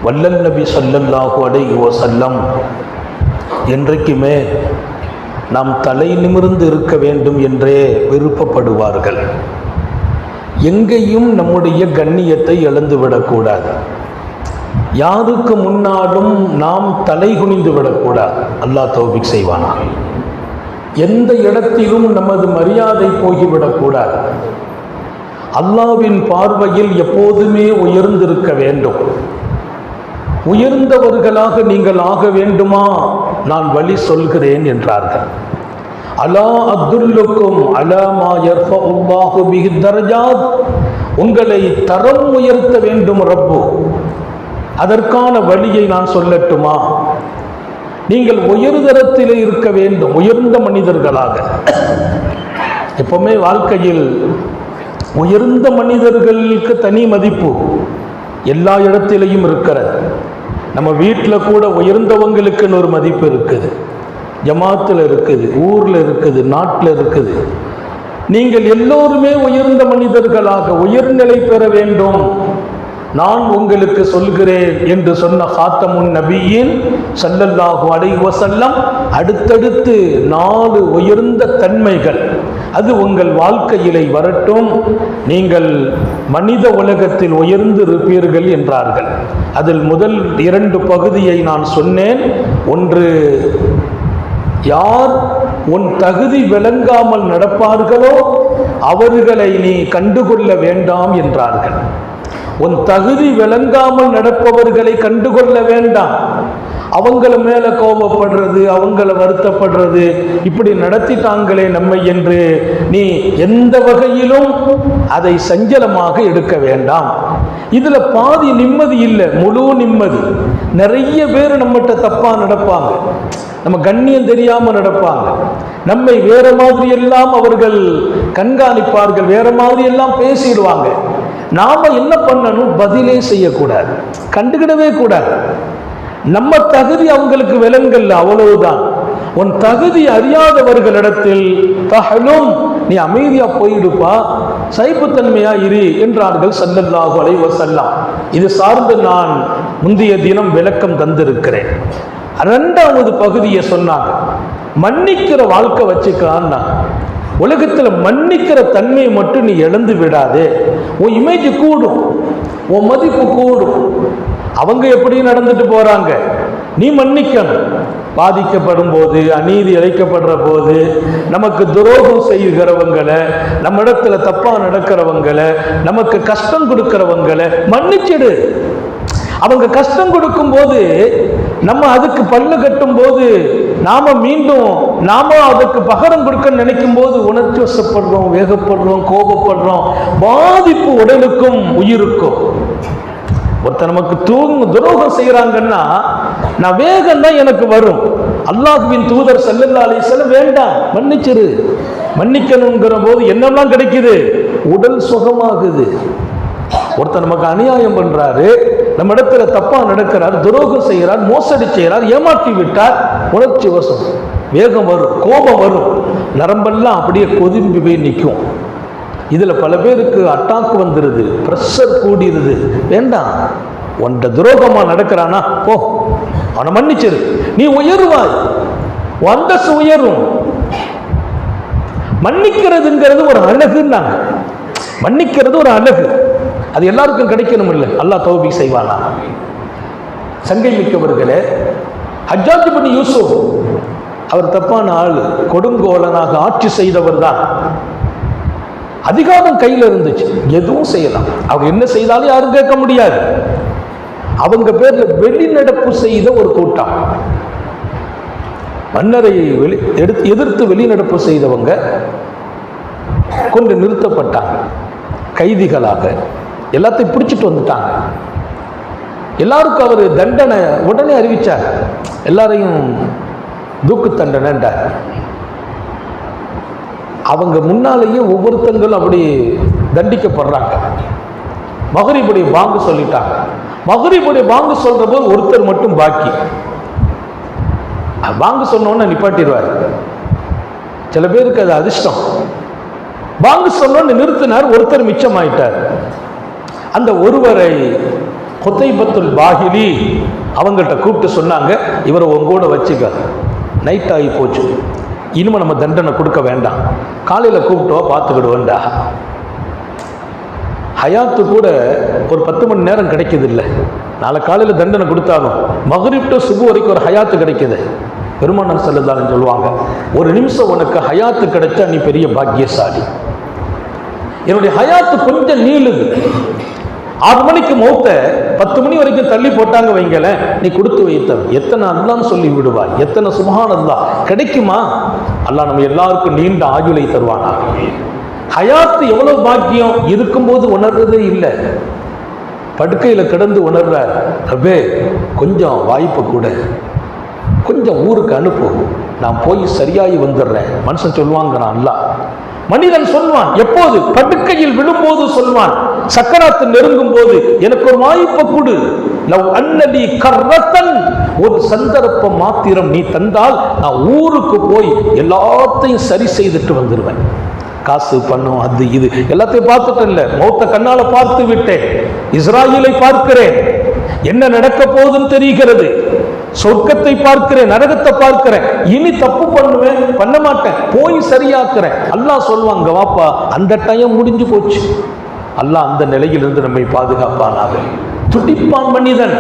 வல்லல் நபி ஸல்லல்லாஹு அலைஹி வஸல்லம் என்றைக்குமே நாம் தலை நிமிர்ந்து இருக்க வேண்டும் என்றே விருப்பப்படுவார்கள். எங்கேயும் நம்முடைய கண்ணியத்தை இழந்துவிடக்கூடாது. யாருக்கு முன்னாலும் நாம் தலை குனிந்து விடக்கூடாது. அல்லாஹ் தௌஃபீக் செய்வானா. எந்த இடத்திலும் நமது மரியாதை போய்விடக்கூடாது. அல்லாஹ்வின் பார்வையில் எப்போதுமே உயர்ந்திருக்க வேண்டும். உயர்ந்தவர்களாக நீங்கள் ஆக வேண்டுமா? நான் வழி சொல்கிறேன் என்றார்கள். அலா அத்துல்லுக்கும் அலா மா யர்ஃபஉல்லாஹு பிஹி தரஜாத். உங்களை தரம் உயர்த்த வேண்டும் ரப்பு. அதற்கான வழியை நான் சொல்லட்டுமா? நீங்கள் உயர்தரத்திலே இருக்க வேண்டும், உயர்ந்த மனிதர்களாக. எப்பவுமே வாழ்க்கையில் உயர்ந்த மனிதர்களுக்கு தனி மதிப்பு எல்லா இடத்திலையும் இருக்கிறது. நம்ம வீட்டில் கூட உயர்ந்தவங்களுக்குன்னு ஒரு மதிப்பு இருக்குது. ஜமாத்தில் இருக்குது, ஊரில் இருக்குது, நாட்டில் இருக்குது. நீங்கள் எல்லோருமே உயர்ந்த மனிதர்களாக உயர்நிலை பெற வேண்டும். நான் உங்களுக்கு சொல்கிறேன் என்று சொன்ன காத்தமுன் நபியின் ஸல்லல்லாஹு அலைஹி வஸல்லம் அடுத்தடுத்து 4 உயர்ந்த தன்மைகள் அது உங்கள் வாழ்க்கையிலே வரட்டும். நீங்கள் மனித உலகத்தில் உயர்ந்து இருப்பீர்கள் என்றார்கள். அதில் முதல் 2 பகுதியை நான் சொன்னேன். ஒன்று, யார் உன் தகுதி விளங்காமல் நடப்பார்களோ அவர்களை நீ கண்டுகொள்ள வேண்டாம் என்றார்கள். உன் தகுதி விளங்காமல் நடப்பவர்களை கண்டுகொள்ள வேண்டாம். அவங்கள மேல கோபப்படுறது, அவங்கள வருத்தப்படுறது, இப்படி நடத்திட்டாங்களே நம்மை என்று நீ எந்த வகையிலும் அதை சஞ்சலமாக எடுக்க வேண்டாம். இதுல பாதி நிம்மதி இல்லை, முழு நிம்மதி. நிறைய பேர் நம்மகிட்ட தப்பா நடப்பாங்க, நம்ம கண்ணியம் தெரியாம நடப்பாங்க, நம்மை வேற மாதிரி எல்லாம் அவர்கள் கண்காணிப்பார்கள், வேற மாதிரி எல்லாம் பேசிடுவாங்க. நாம என்ன பண்ணணும்? பதிலே செய்யக்கூடாது, கண்டுகிடவே கூடாது. நம்ம தகுதி அவங்களுக்கு விலங்கல்ல, அவ்வளவுதான். உன் தகுதி அறியாதவர்களிடத்தில் தஹலும், நீ அமைதியா போயிடுப்பா, சைப்புத்தன்மையா இரு என்றார்கள் ஸல்லல்லாஹு அலைஹி வஸல்லம். இது சார்ந்து நான் முந்தைய தினம் விளக்கம் தந்திருக்கிறேன். 2வது பகுதியை சொன்னாங்க, மன்னிக்கிற வாழ்க்கை வச்சுக்கான்னா. உலகத்தில் மன்னிக்கிற தன்மையை மட்டும் நீ இழந்து விடாதே. உன் இமேஜ் கூடும், உன் மதிப்பு கூடும். அவங்க எப்படி நடந்துட்டு போறாங்க, நீ மன்னிக்கணும். பாதிக்கப்படும் போது, அநீதி இழைக்கப்படுற போது, நமக்கு துரோகம் செய்கிறவங்களை, நம்ம இடத்துல தப்பா நடக்கிறவங்களை, நமக்கு கஷ்டம் கொடுக்கிறவங்களை மன்னிச்சிடு. அவங்க கஷ்டம் கொடுக்கும் போது நம்ம அதுக்கு பல்லு கட்டும் போது நாம அதுக்கு பகரம் கொடுக்க நினைக்கும் போது உணர்ச்சி வசப்படுறோம், வேகப்படுறோம், கோபப்படுறோம். பாதிப்பு உடலுக்கும் உயிருக்கும். ஒருத்தர் நமக்கு துரோகம் செய்யறாங்கன்னா நான் வேகம் தான் எனக்கு வரும். அல்லாஹ்வின் தூதர் ஸல்லல்லாஹு அலைஹி வஸல்லம் வேண்டாம், மன்னிச்சிரு. மன்னிக்கணுங்கிற போது என்னெல்லாம் கிடைக்குது? உடல் சுகமாகுது. ஒருத்தர் நமக்கு அநியாயம் பண்றாரு, நம்ம இடத்துல தப்பா நடக்கிறார், துரோகம் செய்கிறார், மோசடி செய்கிறார், ஏமாற்றி விட்டார், உணர்ச்சி வசம், வேகம் வரும், கோபம் வரும், நரம்பெல்லாம் அப்படியே கொதிம்பி போய் நிற்கும். இதுல பல பேருக்கு அட்டாக் வந்துருது, பிரஷர் கூடிருது. வேண்டாம், உன்ட துரோகமா நடக்கிறானா போ, அவனை மன்னிச்சிரு, நீ உயருவாய், அந்தஸ்து உயரும். மன்னிக்கிறதுங்கிறது ஒரு அழகுன்னாங்க. மன்னிக்கிறது ஒரு அழகு, அது எல்லாருக்கும் கிடைக்கணும் இல்லை. அல்லாஹ் தௌஃபீக் செய்வானா. சங்கை மிக்கவர்களே, ஹஜ்ஜாஜ் இப்னு யூசுப் அவர் தப்பான ஆள், கொடுங்கோலனாக ஆட்சி செய்தவர் தான். அதிகாரம் கையில் இருந்துச்சு, எதுவும் செய்யலாம். அவங்க என்ன செய்தாலும் யாரும் கேட்க முடியாது. அவங்க பேர்ல வெளிநடப்பு செய்த ஒரு கூட்டம், மன்னரை எதிர்த்து வெளிநடப்பு செய்தவங்க கொண்டு நிறுத்தப்பட்டாங்க கைதிகளாக. எல்லாத்தையும் பிடிச்சிட்டு வந்துட்டாங்க. எல்லாருக்கும் அவர் தண்டனை உடனே அறிவிச்சார். எல்லாரையும் தூக்கு தண்டனைன்றார். அவங்க முன்னாலேயே ஒவ்வொருத்தங்களும் அப்படி தண்டிக்கப்படுறாங்க. மகரிபுடைய பாங்கு சொல்லிட்டாங்க. மகரிபுடைய பாங்கு சொல்ற போது ஒருத்தர் மட்டும் பாக்கி. பாங்கு சொன்னோன்னு நிப்பாட்டிடுவார். சில பேருக்கு அது அதிர்ஷ்டம். பாங்கு சொன்னோன்னு நிறுத்தினார், ஒருத்தர் மிச்சமாயிட்டார். அந்த ஒருவரை குதைபத்துல் பாஹிலி அவங்கள்ட்ட கூப்பிட்டு சொன்னாங்க, இவரை உங்கூட வச்சுக்க, நைட் ஆகி போச்சு, இனிமே நம்ம தண்டனை கொடுக்க வேண்டாம், காலையில் கூப்பிட்டோ பார்த்துக்கிடுவோண்டா. ஹயாத்து கூட ஒரு 10 மணி நேரம் கிடைக்குது இல்லை, நாளை காலையில் தண்டனை கொடுத்தாலும் மக்ரிப் டு சுபு வரைக்கும் ஒரு ஹயாத்து கிடைக்குது. பெருமானார் ஸல்லல்லாஹு அலைஹி சொல்லுவாங்க, ஒரு நிமிஷம் உனக்கு ஹயாத்து கிடைச்சா நீ பெரிய பாக்கியசாலி. என்னுடைய ஹயாத்து கொஞ்சம் நீளுது, 6 மணிக்கு மௌத்த 10 மணி வரைக்கும் தள்ளி போட்டாங்க வைங்கல, நீ கொடுத்து வைத்த எத்தனை அல்லான்னு சொல்லி விடுவாய், எத்தனை சுப்ஹானல்லாஹ் கிடைக்குமா? அல்லாஹ் நம்ம எல்லாருக்கும் நீண்ட ஆயுளை தருவானா. ஹயாத்து எவ்வளவு பாக்கியம், இருக்கும்போது உணர்றதே இல்லை, படுக்கையில் கிடந்து உணர்றார், ரப்பே கொஞ்சம் வாய்ப்பு கூட, கொஞ்சம் ஊருக்கு அனுப்பு, நான் போய் சரியாகி வந்துடுறேன். மனுஷன் சொல்லுவாங்க, நான் அல்லாஹ். மனிதன் சொல்வான், எப்போது? படுக்கையில் விழும்போது சொல்வான், சக்கராத்து நெருங்கும் போது எனக்கு ஒரு வாய்ப்பை கொடு, லவ் அன்னலி கர்ரத்தன், ஒரு சந்தர்ப்பம் மாத்திரம் நீ தந்தால் நான் ஊருக்கு போய் எல்லாத்தையும் சரி செய்துட்டு வந்துடுவேன். காசு பணம் அது இது எல்லாத்தையும் பார்த்துட்டேன், இல்லை மௌத்த கண்ணால பார்த்து விட்டேன், இஸ்ராயீலை பார்க்கிறேன், என்ன நடக்க போகுதுன்னு தெரிகிறது, சொர்க்கத்தை பார்க்கிறேன், நரகத்தை பார்க்கிறேன், இனி தப்பு பண்ணுவேன் பண்ண மாட்டேன், போய் சரியாக்குறேன். அல்லாஹ் சொல்லுவாங்க, வாப்பா அந்த டைம் முடிஞ்சு போச்சு. அல்லாஹ் அந்த நிலையிலிருந்து நம்மை பாதுகாப்பானாக. துடிப்பான் மனிதன்,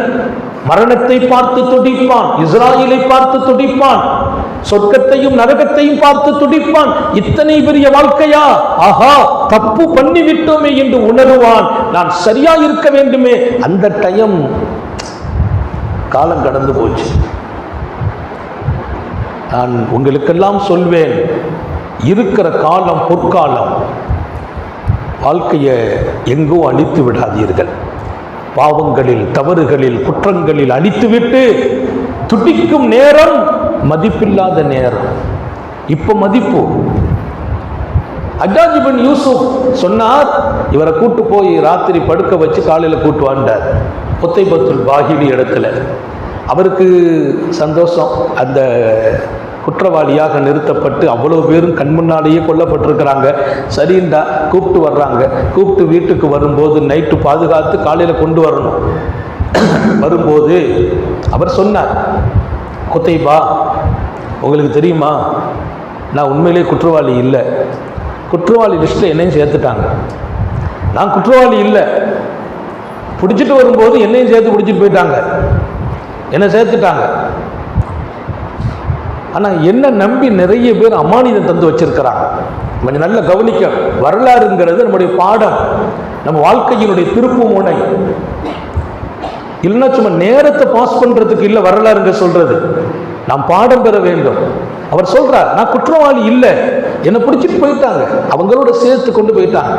மரணத்தை பார்த்து துடிப்பான், இஸ்ராயீலை பார்த்து துடிப்பான், சொர்க்கத்தையும் நரகத்தையும் பார்த்து துடிப்பான். இத்தனை பெரிய வாழ்க்கையா, ஆஹா தப்பு பண்ணி விட்டோமே என்று உணருவான். நான் சரியா இருக்க வேண்டுமே, அந்த டைம் காலம் கடந்து போச்சு. நான் உங்களுக்கெல்லாம் சொல்வேன், இருக்கிற காலம் பொற்காலம், வாழ்க்கையை எங்கோ அழித்து விடாதீர்கள். பாவங்களில் தவறுகளில் குற்றங்களில் அழித்துவிட்டு துடிக்கும் நேரம் மதிப்பில்லாத நேரம். இப்ப மதிப்பு. ஹஜ்ஜாஜ் இப்னு யூசுப் சொன்னார், இவரை கூட்டு போய் ராத்திரி படுக்க வச்சு காலையில் கூட்டு வாண்டார் குதைபத்துல் பாஹிலி இடத்துல. அவருக்கு சந்தோஷம், அந்த குற்றவாளியாக நிறுத்தப்பட்டு அவ்வளோ பேரும் கண் முன்னாலேயே கொல்லப்பட்டிருக்கிறாங்க. சரிண்டா கூப்பிட்டு வர்றாங்க. கூப்பிட்டு வீட்டுக்கு வரும்போது நைட்டு பாதுகாத்து காலையில் கொண்டு வரணும். வரும்போது அவர் சொன்னார், குதைபா உங்களுக்கு தெரியுமா, நான் உண்மையிலே குற்றவாளி இல்லை, குற்றவாளி லிஸ்ட்டில் என்னையும் சேர்த்துட்டாங்க, நான் குற்றவாளி இல்லை, பிடிச்சிட்டு வரும்போது என்னையும் சேர்த்து பிடிச்சிட்டு போயிட்டாங்க, என்னை சேர்த்துட்டாங்க. ஆனால் என்ன நம்பி நிறைய பேர் அமானிதம் தந்து வச்சிருக்கிறாங்க. கொஞ்சம் நல்ல கவனிக்க, வரலாறுங்கிறது நம்முடைய பாடம், நம்ம வாழ்க்கையினுடைய திருப்பு முனை. இல்லைன்னா சும்மா நேரத்தை பாஸ் பண்றதுக்கு இல்லை வரலாறுங்க சொல்றது, நாம் பாடம் பெற வேண்டும். அவர் சொல்றார், நான் குற்றவாளி இல்லை, என்னை பிடிச்சிட்டு போயிட்டாங்க, அவங்களோட சேர்த்து கொண்டு போயிட்டாங்க.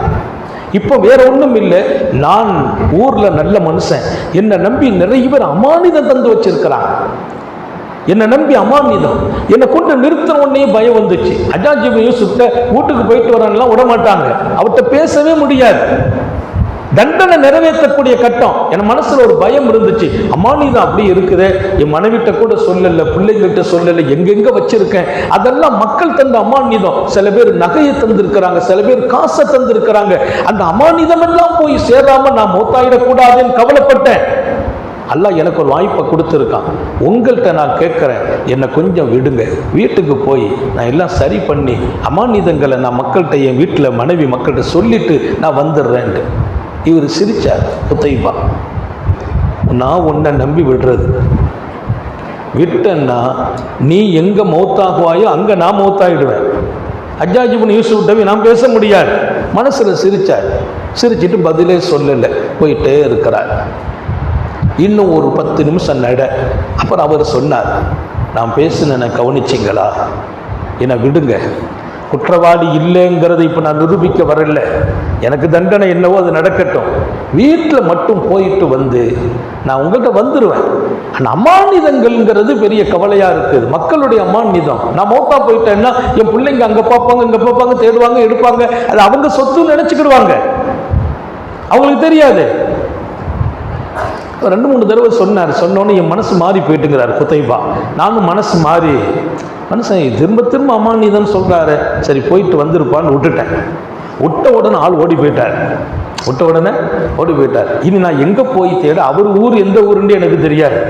இப்போ வேற ஒன்றும் இல்லை, நான் ஊர்ல நல்ல மனுஷன், என்னை நம்பி நிறைய பேர் அமானிதம் தந்து வச்சிருக்கிறாங்க, என்னை நம்பி அமானிதம், என்னை கொண்டு நிறுத்தின உடனே பயம் வந்துச்சு. ஹஜ்ஜாஜ் இப்னு யூசுப்ட்ட வீட்டுக்கு போயிட்டு வரான்லாம் விட மாட்டாங்க, அவர்கிட்ட பேசவே முடியாது, தண்டனை நிறைவேற்றக்கூடிய கட்டம். என் மனசுல ஒரு பயம் இருந்துச்சு, அமானிதம் அப்படி இருக்குது, என் மனைவிட்ட கூட சொல்லல, பிள்ளைங்கிட்ட சொல்லல, எங்கெங்க வச்சிருக்கேன், அதெல்லாம் மக்கள் தந்த அமானிதம். சில பேர் நகையை தந்திருக்கிறாங்க, சில பேர் காசை தந்திருக்கிறாங்க, அந்த அமானிதம் எல்லாம் போய் சேராம நான் மௌத்தாயிடக்கூடாதுன்னு கவலைப்பட்டேன். அல்லாஹ் எனக்கு ஒரு வாய்ப்பை கொடுத்துருக்கான், உங்கள்கிட்ட நான் கேட்குறேன், என்னை கொஞ்சம் விடுங்க, வீட்டுக்கு போய் நான் எல்லாம் சரி பண்ணி அமானிதங்களை நான் மக்கள்கிட்ட, என் வீட்டில் மனைவி மக்கள்கிட்ட சொல்லிட்டு நான் வந்துடுறேன்ட்டு. இவர் சிரிச்சார், குதைபா நான் உன்னை நம்பி விடுறது, விட்டேன்னா நீ எங்கே மௌத்தாகுவாயோ அங்கே நான் மௌத்தாயிடுவேன். ஹஜ்ஜாஜ் இப்னு யூசுப்ட்ட நான் பேச முடியாது. மனசில் சிரிச்சார், சிரிச்சிட்டு பதிலே சொல்லலை, போயிட்டே இருக்கிறார். இன்னும் ஒரு 10 நிமிஷம் நட. அப்புறம் அவர் சொன்னார், நான் பேசின கவனிச்சிங்களா, என்னை விடுங்க, குற்றவாளி இல்லைங்கிறத இப்போ நான் நிரூபிக்க வரல, எனக்கு தண்டனை என்னவோ அது நடக்கட்டும், வீட்டில் மட்டும் போயிட்டு வந்து நான் உங்கள்கிட்ட வந்துடுவேன். ஆனால் அமானிதங்கள்ங்கிறது பெரிய கவலையாக இருக்குது, மக்களுடைய அமானிதம். நான் மௌத்தா போயிட்டேன்னா என் பிள்ளைங்க அங்கே பார்ப்பாங்க, இங்கே பார்ப்பாங்க, தேடுவாங்க, எடுப்பாங்க, அது அவங்க சொத்துன்னு நினச்சிக்கிடுவாங்க, அவங்களுக்கு தெரியாது. 2-3 தடவை சொன்னார். சொன்னோன்னு என் மனசு மாறி போயிட்டுங்கிறார் குதைபா. நானும் மனசு மாறி, மனுஷன் திரும்ப திரும்ப அமானிதம் சொல்றாரு, சரி போயிட்டு வந்திருப்பான்னு விட்டுட்டேன். விட்ட உடனே ஆள் ஓடி போயிட்டார். விட்ட உடனே ஓடி போயிட்டார். இனி நான் எங்க போய் தேட, அவர் ஊர் எந்த ஊருன்னு எனக்கு தெரியாது.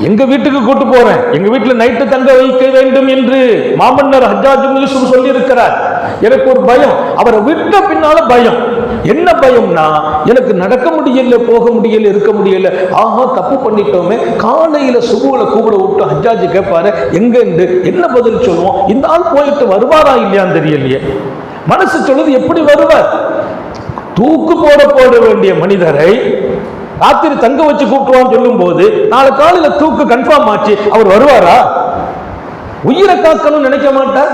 எங்க வீட்டுக்கு கூட்டு போறேன், எங்க வீட்டுல நைட்டு தங்க வைக்க வேண்டும் என்று மாமன்னர் ஹஜ்ஜாஜ் இப்னு யூசுப் சொல்லி இருக்கிறார். எனக்கு ஒரு பயம், அவரை விட்ட பின்னால பயம். என்ன பயம்னா, எனக்கு நடக்க முடியல, போக முடியல, இருக்க முடியல. ஆஹா, தப்பு பண்ணிட்டோமே. காலையில சுபுகளை கூப்பிட விட்டு ஹஜ்ஜாஜ் கேட்பாரு எங்க இருந்து, என்ன பதில் சொல்லுவோம்? இந்த ஆள் போயிட்டு வருவாரா இல்லையான்னு தெரியலையே. மனசு சொல்லுது எப்படி வருவார்? தூக்கு போட வேண்டிய மனிதரை ராத்திரி தங்க வச்சு கூப்பிடுவான்னு சொல்லும் போது நாளை காலையில தூக்கு கன்ஃபார்ம் ஆச்சு, அவர் வருவாரா? உயிரை காக்கணும்னு நினைக்க மாட்டார்.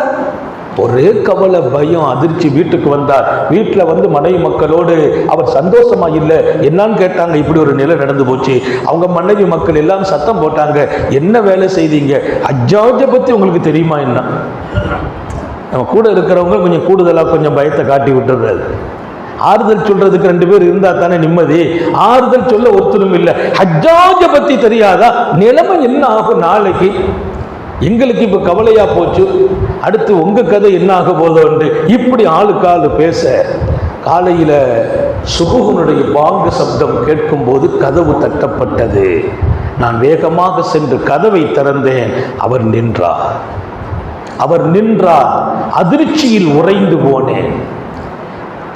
ஒரே கவலை, பயம், அதிர்ச்சி. வீட்டுக்கு வந்தார். வீட்டுல வந்து மனைவி மக்களோடு அவர் சந்தோஷமா இல்லை. என்னன்னு கேட்டாங்க. இப்படி ஒரு நிலை நடந்து போச்சு. அவங்க மனைவி மக்கள் எல்லாம் சத்தம் போட்டாங்க, என்ன வேலை செய்தீங்க? ஹஜ்ஜாஜை பத்தி உங்களுக்கு தெரியுமா? என்ன நம்ம கூட இருக்கிறவங்க கொஞ்சம் கூடுதலா கொஞ்சம் பயத்தை காட்டி விட்டுறாரு. ஆறுதல் சொல்றதுக்கு 2 பேர் இருந்தா தானே நிம்மதி. ஆறுதல் சொல்ல ஒருத்தரும் இல்லை. ஹஜ்ஜாஜை பத்தி தெரியாதா? நிலைமை என்ன ஆகும் நாளைக்கு? எங்களுக்கு இப்ப கவலையா போச்சு, அடுத்து உங்க கதை என்ன ஆக போதோண்டு இப்படி ஆளுக்கு ஆளு பேச, காலையில சுபுகனுடைய பாங்கு சப்தம் கேட்கும் போது கதவு தட்டப்பட்டது. நான் வேகமாக சென்று கதவை திறந்தேன். அவர் நின்றார். அதிர்ச்சியில் உறைந்து போனேன்.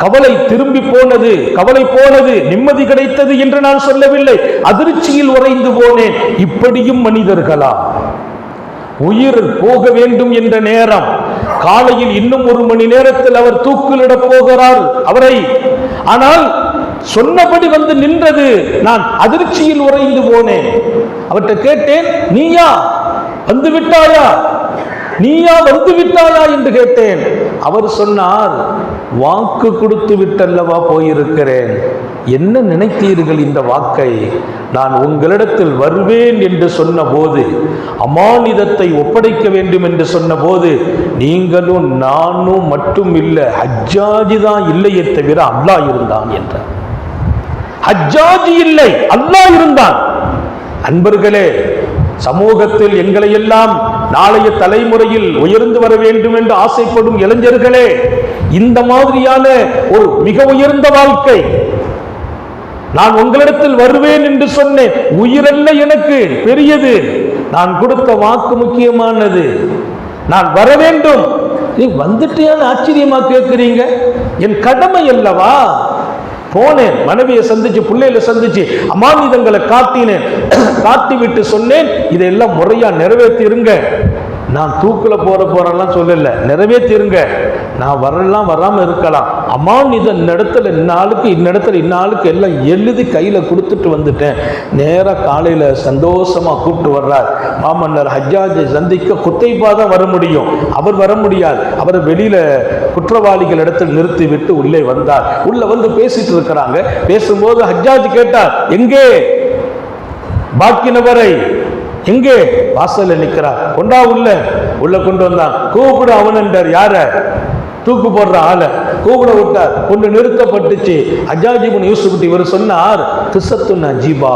கவலை திரும்பி போனது, கவலை போனது, நிம்மதி கிடைத்தது என்று நான் சொல்லவில்லை. அதிர்ச்சியில் உறைந்து போனேன். இப்படியும் மனிதர்களா? உயிர் போக வேண்டும் என்ற நேரம், காலையில் இன்னும் 1 மணி நேரத்தில் அவர் தூக்கிலிட போகிறார் அவரை. ஆனால் சொன்னபடி வந்து நின்றது. நான் அதிர்ச்சியில் உறைந்து போனேன். அவர்கிட்ட கேட்டேன், நீயா வந்து விட்டாயா, நீயா வந்து விட்டாயா என்று கேட்டேன். அவர் சொன்னார், வாக்கு கொடுத்து விட்டல்லவா போயிருக்கிறேன். என்ன நினைத்தீர்கள் இந்த வாக்கை? நான் உங்களிடத்தில் வருவேன் என்று சொன்ன போது, அமானிதத்தை ஒப்படைக்க வேண்டும் என்று சொன்ன போது, நீங்களும் நானும் மட்டும் இல்லை, ஹஜ்ஜாஜி தான் இல்லையே தவிர அல்லாஹ் இருந்தான் என்றார். ஹஜ்ஜாஜி இல்லை, அல்லாஹ் இருந்தான். அன்பர்களே, சமூகத்தில் எங்களை எல்லாம் நாளைய தலைமுறையில் உயர்ந்து வர வேண்டும் என்று ஆசைப்படும் இளைஞர்களே, இந்த மாதிரியான ஒரு மிக உயர்ந்த வாழ்க்கை, நான் உங்களிடத்தில் வருவேன் என்று சொன்னேன். உயிரல்ல எனக்கு பெரியது, நான் கொடுத்த வாக்கு முக்கியமானது. நான் வர வேண்டும். நீ வந்துட்டியான்னு ஆச்சரியமா கேட்கிறீங்க. என் கடமை அல்லவா? போனேன், மனைவியை சந்திச்சு, பிள்ளைகளை சந்திச்சு, அமானிதங்களை காட்டினேன். காட்டி விட்டு சொன்னேன், இதெல்லாம் முறையா நிறைவேற்றிருங்க. நான் தூக்குல போறலாம் சொல்லல, நிறைவேற்றிருங்க. நான் வரலாம், வராம இருக்கலாம். அமானிதன் இடத்துல இந்நாளுக்கு எல்லாம் எழுதி கையில கொடுத்துட்டு வந்துட்டேன். நேரா காலையில சந்தோஷமா கூப்பிட்டு வர்றார். மாமன்னர் ஹஜ்ஜாஜை சந்திக்க குத்தைபா தான் வர முடியும், அவர் வர முடியாது. அவரை வெளியில குற்றவாளிகள் இடத்தில் நிறுத்தி விட்டு உள்ளே வந்தார். உள்ள வந்து பேசிட்டு இருக்கிறாங்க. பேசும்போது ஹஜ்ஜாஜ் கேட்டார், எங்கே பாக்கி நபரை, எங்கே? வாசல்ல நிக்கிறார். கொண்டா உள்ள கொண்டு வந்தான். கூப்பிடு அவன் என்றார். யார? தூக்கு போடுற ஆள கூப்பிட விட்டார். கொண்டு நிறுத்தப்பட்டுச்சு. ஹஜ்ஜாஜ் இப்னு யூசுப் இவர் சொன்னார், கிஸ்ஸத்துன் அஜீபா,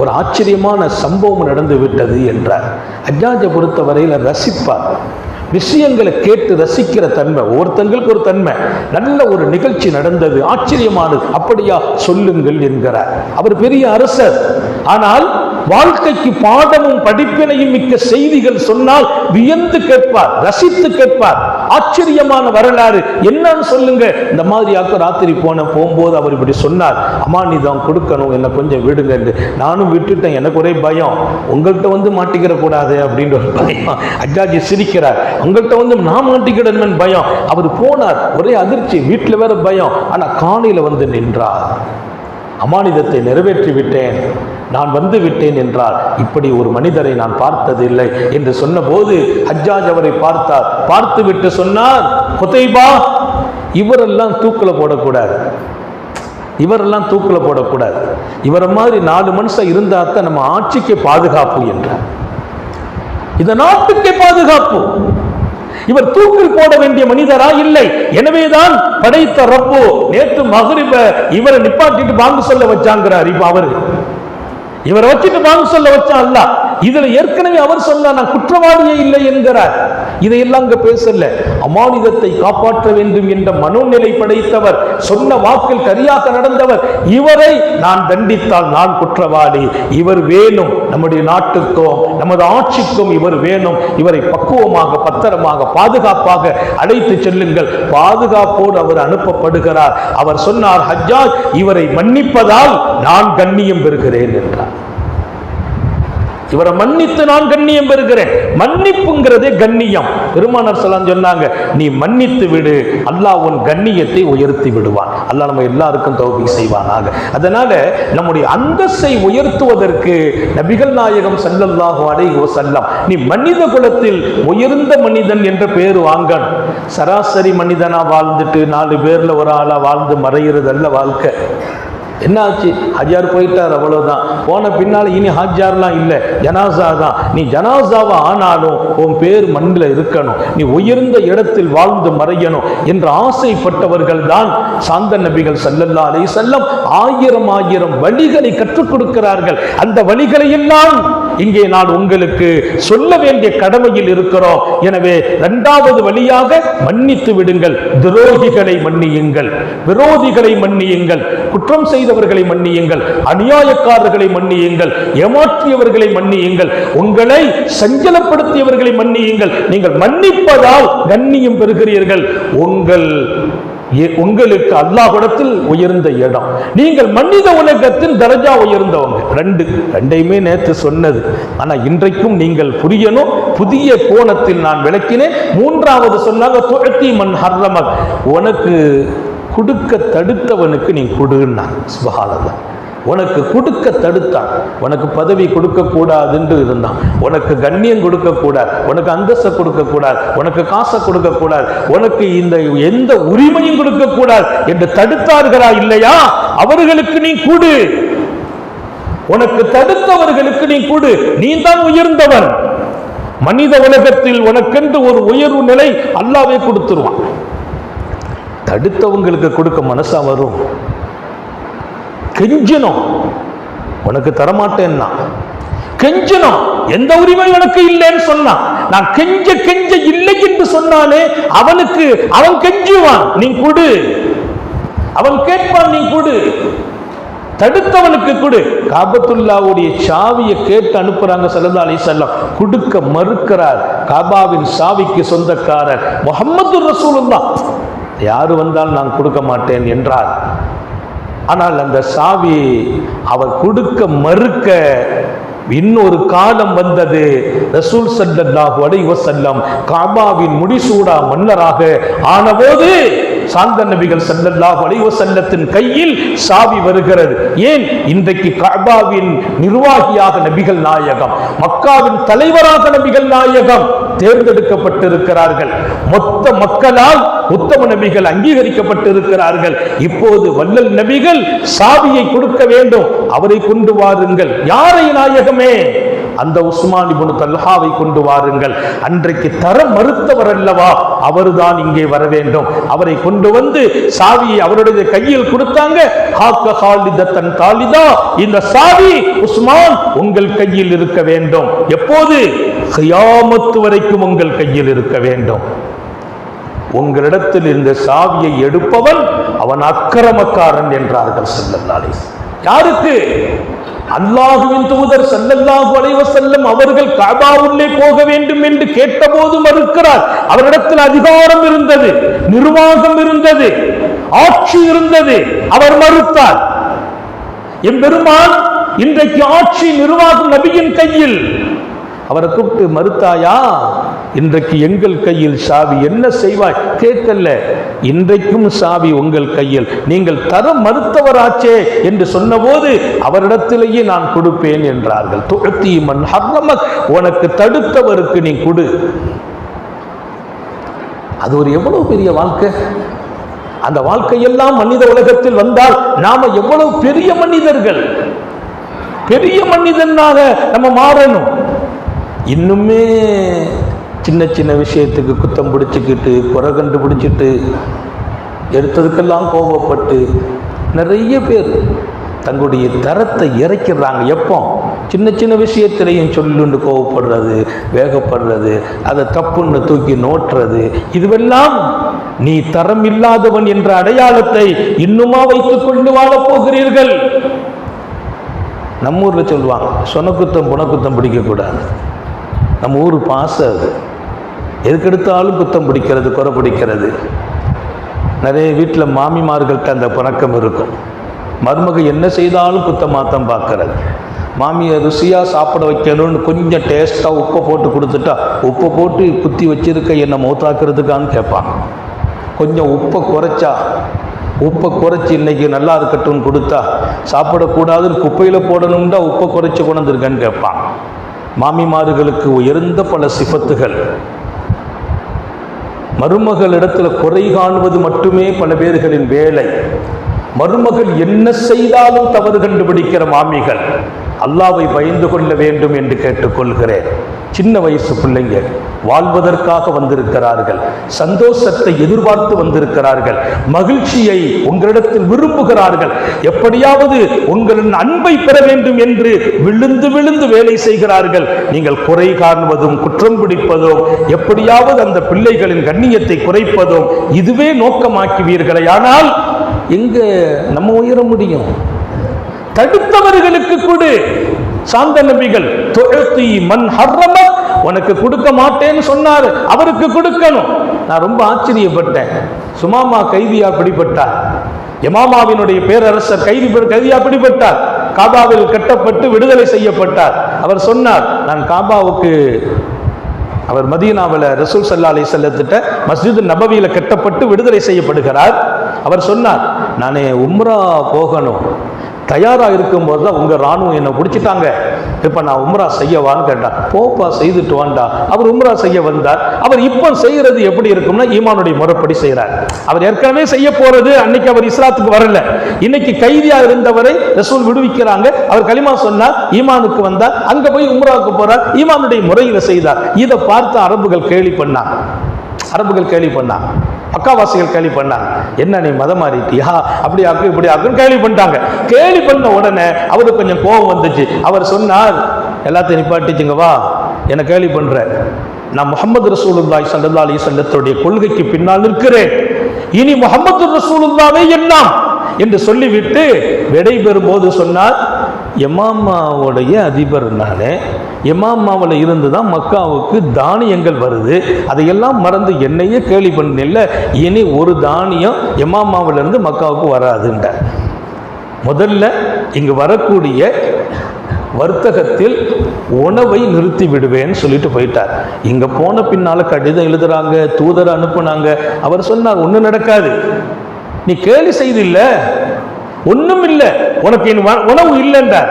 ஒரு ஆச்சரியமான சம்பவம் நடந்து விட்டது என்றார். ஹஜ்ஜாஜை பொறுத்த வரையில ரசிப்பார். விஷயங்களை கேட்டு ரசிக்கிற தன்மை, ஒவ்வொருத்தங்களுக்கு ஒரு தன்மை. நல்ல ஒரு நிகழ்ச்சி நடந்தது, ஆச்சரியமானது, அப்படியா சொல்லுங்கள் என்கிறார். அவர் பெரிய அரசர். ஆனால் வாழ்க்கைக்கு பாடமும் படிப்பினையும் மிக்க செய்திகள் சொன்னால் வியந்து கேட்பார், ரசித்து கேட்பார். ஆச்சரியமான வரலாறு என்னன்னு சொல்லுங்க. இந்த மாதிரி ராத்திரி போகும்போது அவர் இப்படி சொன்னார், அமானிதம் கொடுக்கணும், என்ன கொஞ்சம் விடுங்க என்று. நானும் விட்டுட்டேன், எனக்கு ஒரே பயம், உங்கள்கிட்ட வந்து மாட்டிக்கிற கூடாது அப்படின்ற ஒரு பயம். ஹஜ்ஜாஜ் சிரிக்கிறார், உங்கள்கிட்ட வந்து நான் மாட்டிக்கிடணும்னு பயம். அவர் போனார், ஒரே அதிர்ச்சி, வீட்டில் வேற பயம். ஆனா காணியில வந்து நின்றார். அமானிதத்தை நிறைவேற்றி விட்டேன், நான் வந்து விட்டேன் என்றார். இப்படி ஒரு மனிதரை நான் பார்த்ததில்லை என்று சொன்ன போது ஹஜ்ஜாஜ் அவரை பார்த்தார். பார்த்து விட்டு சொன்னார், குதைபா, இவரெல்லாம் தூக்குல போடக்கூடாது, இவரெல்லாம் தூக்குல போடக்கூடாது. இவரை மாதிரி 4 மனுஷன் இருந்தா தான் நம்ம ஆட்சிக்கு பாதுகாப்பு என்றார். இந்த நாட்டுக்கே பாதுகாப்பு. இவர் தூக்கில் போட வேண்டிய மனிதரா? இல்லை. எனவேதான் படைத்த ரப்பு நேற்று மக்ரிப இவரை நிப்பாட்டிட்டு வாங்க சொல்ல வச்சாங்கிறார். இப்ப அவரு இவரை வச்சுட்டு வாங்க சொல்ல வச்சா அல்ல. இதுல ஏற்கனவே அவர் சொன்னார் நான் குற்றவாளியே இல்லை என்கிறார். இதையெல்லாம் இங்க பேசல. அமானிதத்தை காப்பாற்ற வேண்டும் என்ற மனோநிலை படைத்தவர், சொன்ன வாக்கில் சரியாக நடந்தவர். இவரை நான் தண்டித்தால் நான் குற்றவாளி, இவர் வேணும், நம்முடைய நாட்டுக்கும் நமது ஆட்சிக்கும் இவர் வேணும், இவரை பக்குவமாக பத்திரமாக பாதுகாப்பாக அழைத்து செல்லுங்கள். பாதுகாப்போடு அவர் அனுப்பப்படுகிறார். அவர் சொன்னார், ஹஜ்ஜாஜ் இவரை மன்னிப்பதால் நான் கண்ணியம் பெறுகிறேன் என்றார். இவரை மன்னித்து நான் கண்ணியம் பெறுகிறேன். மன்னிப்புங்கிறதே கண்ணியம். பெருமானார் ஸல்லல்லாஹு சொன்னாங்க, நீ மன்னித்து விடு, அல்லாஹ் உன் கண்ணியத்தை உயர்த்தி விடுவான். அல்லாஹ் நம்ம எல்லாருக்கும் தௌஃபீக் செய்வானாக. அதனால நம்முடைய அந்தஸ்தை உயர்த்துவதற்கு நபிகள் நாயகம் ஸல்லல்லாஹு அலைஹி வஸல்லம், நீ மனித குலத்தில் உயர்ந்த மனிதன் என்ற பேர் வாங்கணும். சராசரி மனிதனா வாழ்ந்துட்டு 4 பேர்ல ஒரு ஆளா வாழ்ந்து மறைகிறதல்ல வாழ்க்கை. என்ன ஆச்சு? ஹஜ்ஜார் போயிட்டார், அவ்வளவுதான். போன பின்னால இனி ஹஜ்ஜார்லாம் இல்லை, ஜனாசா தான். நீ ஜனாசாவா ஆனாலும் உன் பேர் மண்ணில் இருக்கணும், நீ உயர்ந்த இடத்தில் வாழ்ந்து மறையணும் என்று ஆசைப்பட்டவர்கள் தான் சாந்த நபிகள் ஸல்லல்லாஹு அலைஹி வஸல்லம். 1000 வழிகளை கற்றுக் கொடுக்கிறார்கள். அந்த வழிகளை எல்லாம் இங்கே நான் உங்களுக்கு சொல்ல வேண்டிய கடமையில் இருக்கிறோம். எனவே 2வது வழியாக மன்னித்து விடுங்கள். துரோகிகளை மன்னியுங்கள், விரோதிகளை மன்னியுங்கள், குற்றம் செய்தவர்களை மன்னியுங்கள், அநியாயக்காரர்களை மன்னியுங்கள், ஏமாற்றியவர்களை மன்னியுங்கள், உங்களை சஞ்சலப்படுத்தியவர்களை மன்னியுங்கள். நீங்கள் மன்னிப்பதால் கண்ணியம் பெறுகிறீர்கள். உங்களுக்கு அல்லாஹ்விடத்தில் உயர்ந்த இடம். நீங்கள் மனித உலகத்தில் தரஜா உயர்ந்தவங்க. ரெண்டையுமே நேற்று சொன்னது. ஆனா இன்றைக்கும் நீங்கள் புரியணும். புதிய கோணத்தில் நான் விளக்கினேன். 3வது சொன்னாங்க, துஅத்தி மன் ஹர்ரமக், உனக்கு கொடுக்க தடுத்தவனுக்கு நீ கொடுன்னா. சுப்ஹானல்லாஹ். உனக்கு கொடுக்க தடுத்தான், உனக்கு பதவி கொடுக்க கூடாதுன்னு இருந்தான், உனக்கு கண்ணியம் கொடுக்க கூடாது, உனக்கு அந்தஸ்தை கொடுக்க கூடாது, உனக்கு காசை கொடுக்க கூடாது, உனக்கு இந்த எந்த உரிமையும் கொடுக்க கூடாது என்று தடுத்தார்களா இல்லையா? அவர்களுக்கு நீ கொடு. உனக்கு தடுத்தவர்களுக்கு நீ கொடு. நீ தான் உயர்ந்தவன். மனித உலகத்தில் உனக்கென்று ஒரு உயர்வு நிலை அல்லாஹ்வே கொடுத்துருவான். தடுத்தவங்களுக்கு கொடுக்க மனசா வரும்? கெஞ்சணும், உனக்கு தரமாட்டேன்னா கெஞ்சணும். எந்த உரிமை உனக்கு இல்லைன்னு சொன்னா, நான் கெஞ்ச இல்லை என்று சொன்னாலே அவன் கெஞ்சுவான், நீ கொடு. அவன் கேட்பான், நீ கொடு. தடுத்தவனுக்கு கொடு. காபத்துல்லாவுடைய சாவியை கேட்டு அனுப்புறாங்க ஸல்லல்லாஹு அலைஹி வஸல்லம், கொடுக்க மறுக்கிறார். காபாவின் சாவிக்கு சொந்தக்காரர் முஹம்மது ரசூலுல்லாஹ், யாரு வந்தால் நான் கொடுக்க மாட்டேன் என்றார். ஆனால் அந்த சாவி அவர் கொடுக்க மறுக்க இன்னொரு காலம் வந்தது. ரசூல் ஸல்லல்லாஹு அலைஹி வஸல்லம் காபாவின் முடிசூடா மன்னராக ஆனபோது சாந்த நபிகள் ஸல்லல்லாஹு அலைஹி வஸல்லத்தின் கையில் சாவி வருகிறது. ஏன்? இன்றைக்கு காபாவின் நிர்வாகியாக நபிகள் நாயகம், மக்காவின் தலைவராக நபிகள் நாயகம் தேர்ந்தெடுக்கப்பட்டிருக்கிறார்கள். மொத்த மக்களால் உத்தம நபிகள் அங்கீகரிக்கப்பட்டிருக்கிறார்கள். இப்போது வல்லல் நபிகள் சாவியை கொடுக்க வேண்டும். அவரை கொண்டு வாருங்கள். யாரை நாயகமே? அந்த உஸ்மான் இப்னு தல்ஹாவை கொண்டு வாருங்கள். அன்றைக்கு தர மறுத்தவர் அல்லவா, அவர்தான் இங்கே வர வேண்டும். அவரை கொண்டு வந்து சாவியை அவருடைய கையில் கொடுத்தாங்க. ஹாக்க ஹாலிதத்தன் காலிதா, இந்த சாவி உஸ்மான் உங்கள் கையில் இருக்க வேண்டும். எப்போது? கியாமத் வரைக்கும் உங்கள் கையில் இருக்க வேண்டும். உங்களிடத்தில் இந்த சாவியை எடுப்பவன் அவன் அக்கிரமக்காரன் என்றார்கள் ஸல்லல்லாஹு அலைஹி வஸல்லம். யாருக்கு? அல்லாஹ்வின் தூதர் ஸல்லல்லாஹு அலைஹி வஸல்லம் அவர்கள் காபாவுள்ளே போக வேண்டும் என்று கேட்டபோது மறுக்கிறார். அவரிடத்தில் அதிகாரம் இருந்தது, நிர்வாகம் இருந்தது, ஆட்சி இருந்தது. அவர் மறுத்தார். எம்பெருமான் இன்றைக்கு ஆட்சி நிர்வாகம் நபியின் கையில். அவரை கூப்பிட்டு, மறுத்தாயா? இன்றைக்கு எங்கள் கையில் சாவி, என்ன செய்வாய்? கேட்கல. இன்றைக்கும் சாவி உங்கள் கையில், நீங்கள் தர மறுத்தவராச்சே என்று சொன்னபோது அவரிடத்திலேயே நான் கொடுப்பேன் என்றார்கள். துஅத்தி மன் ஹர்ரமக், உனக்கு தடுத்தவருக்கு நீ கொடு. அது ஒரு எவ்வளவு பெரிய வாழ்க்கை! அந்த வாழ்க்கையெல்லாம் மனித உலகத்தில் வந்தால் நாம எவ்வளவு பெரிய மனிதர்கள், பெரிய மனிதனாக நம்ம மாறணும். இன்னுமே சின்ன சின்ன விஷயத்துக்கு குத்தம் பிடிச்சிக்கிட்டு, குறை கண்டுபிடிச்சிட்டு, எடுத்ததுக்கெல்லாம் கோபப்பட்டு நிறைய பேர் தங்களுடைய தரத்தை இறக்கிறாங்க. எப்போ? சின்ன சின்ன விஷயத்திலையும் சொல்லுன்னு கோவப்படுறது, வேகப்படுறது, அதை தப்புன்னு தூக்கி நோட்டுறது, இதுவெல்லாம் நீ தரம் இல்லாதவன் என்ற அடையாளத்தை இன்னுமா வைத்துக் கொண்டு வாழப் போகிறீர்கள்? நம்ம ஊரில் சொல்லுவாங்க, சொனக்குத்தம் புனக்குத்தம் பிடிக்கக்கூடாது. நம்ம ஊர் பாசம் அது. எதுக்கெடுத்தாலும் குத்தம் பிடிக்கிறது, குறை பிடிக்கிறது. நிறைய வீட்டில் மாமிமார்கள்ட்ட அந்த பழக்கம் இருக்கும். மருமக என்ன செய்தாலும் குத்தமாத்தம் பார்க்கறது. மாமியை ருசியாக சாப்பிட வைக்கணும்னு கொஞ்சம் டேஸ்ட்டாக உப்பை போட்டு கொடுத்துட்டா, உப்பை போட்டு குத்தி வச்சிருக்க என்னை மௌத்தாக்குறதுக்கான்னு கேட்பாங்க. கொஞ்சம் உப்பை குறைச்சி இன்னைக்கு நல்லா இருக்கட்டும்னு கொடுத்தா, சாப்பிடக்கூடாதுன்னு குப்பையில் போடணும்னா உப்பை குறைச்சி கொண்டு வந்திருக்கேன்னு கேட்பான். மாமிமார்களுக்கு உயர்ந்த பல சிஃபத்துகள். மருமகள் இடத்துல குறை காணுவது மட்டுமே பல பேர்களின் வேலை. மருமகள் என்ன செய்தாலும் தவறு கண்டுபிடிக்கிற மாமிகள். அல்லாஹ்வை பயந்து கொள்ள வேண்டும் என்று கேட்டுக்கொள்கிறேன். சின்ன வயசு பிள்ளைங்க வாழ்வதற்காக வந்திருக்கிறார்கள், சந்தோஷத்தை எதிர்பார்த்து வந்திருக்கிறார்கள், மகிழ்ச்சியை உங்களிடத்தில் விரும்புகிறார்கள், எப்படியாவது உங்களின் அன்பை பெற வேண்டும் என்று விழுந்து விழுந்து வேலை செய்கிறார்கள். நீங்கள் குறை காணுவதும் குற்றம் பிடிப்பதும், எப்படியாவது அந்த பிள்ளைகளின் கண்ணியத்தை குறைப்பதும் இதுவே நோக்கமாக்குவீர்களே, ஆனால் எங்க நம்ம உயர முடியும்? தடுத்தவர்களுக்கு கொடு. சாந்த நபிகள் துஅதி மன் ஹர்ரம, உனக்கு கொடுக்க மாட்டேன்னு சொன்னார், அவருக்கு கொடுக்கணும். நான் ரொம்ப ஆச்சரியப்பட்டேன். சுமாமா கைதியா பிடிபட்டார். யமாமாவினுடைய பேரரசர் கைதியா பிடிபட்டார். காபாவில் கட்டப்பட்டு விடுதலை செய்யப்பட்டார். அவர் சொன்னார், நான் காபாவுக்கு, அவர் மதீனாவில் ரசூல் ஸல்லல்லாஹு அலைஹி வஸல்லத்திட்ட மஸ்ஜித் நபவியில கட்டப்பட்டு விடுதலை செய்யப்படுகிறார். அவர் சொன்னார், நானே உம்ரா போகணும், தயாராக இருக்கும்போது தான் உங்கள் இராணுவம் என்னை பிடிச்சிட்டாங்க, இப்போ நான் உம்ரா செய்யவான்னு கேட்டான். போப்பா செய்துட்டு வாண்டா. அவர் உம்ரா செய்ய வந்தார். அவர் இப்போ செய்கிறது எப்படி இருக்கும்னா ஈமானுடைய முறைப்படி செய்கிறார். அவர் ஏற்கனவே செய்ய போறது, அன்னைக்கு அவர் இஸ்லாத்துக்கு வரல, இன்னைக்கு கைதியா இருந்தவரை ரசூல் விடுவிக்கிறாங்க. அவர் கலிமா சொன்னார், ஈமானுக்கு வந்தார், அங்க போய் உம்ராவுக்கு போறார், ஈமானுடைய முறையில செய்தார். இதை பார்த்து அரபுகள் கேலி பண்ணாங்க. மக்காவாசிகள் கேலி பண்ணாங்க, என்ன நீ மதம் மாறிட்டியா, அப்படி ஆக்கு இப்படி ஆக்குன்னு கேலி பண்ணிட்டாங்க. கேலி பண்ண உடனே அவருக்கு கொஞ்சம் கோபம் வந்துச்சு. அவர் சொன்னார், எல்லாத்தையும் நிப்பாட்டிச்சுங்க, வா, என்ன கேலி பண்ற, நான் முஹம்மது ரசூலுல்லாஹி ஸல்லல்லாஹு அலைஹி வஸல்லத்துடைய கொள்கைக்கு பின்னால் நிற்கிறேன், இனி முஹம்மது ரசூலுல்லாஹ்வே எல்லாம் என்று சொல்லிவிட்டு விடைபெறும் போது சொன்னார், யமாமாவுடைய அதிபர் நானே, யமாமாவில் இருந்து தான் மக்காவுக்கு தானியங்கள் வருது, அதையெல்லாம் மறந்து என்னையே கேலி பண்ணல, இனி ஒரு தானியம் யமாமாவிலிருந்து மக்காவுக்கு வராதுன்ற. முதல்ல இங்கு வரக்கூடிய வர்த்தகத்தில் உணவை நிறுத்தி விடுவேன்னு சொல்லிட்டு போயிட்டார். இங்க போன பின்னால கடிதம் எழுதுறாங்க, தூதர் அனுப்புனாங்க. அவர் சொன்னார், ஒன்றும் நடக்காது, நீ கேலி செய்தில்ல, ஒன்றும் இல்லை, உனக்கு உணவு இல்லைன்றார்.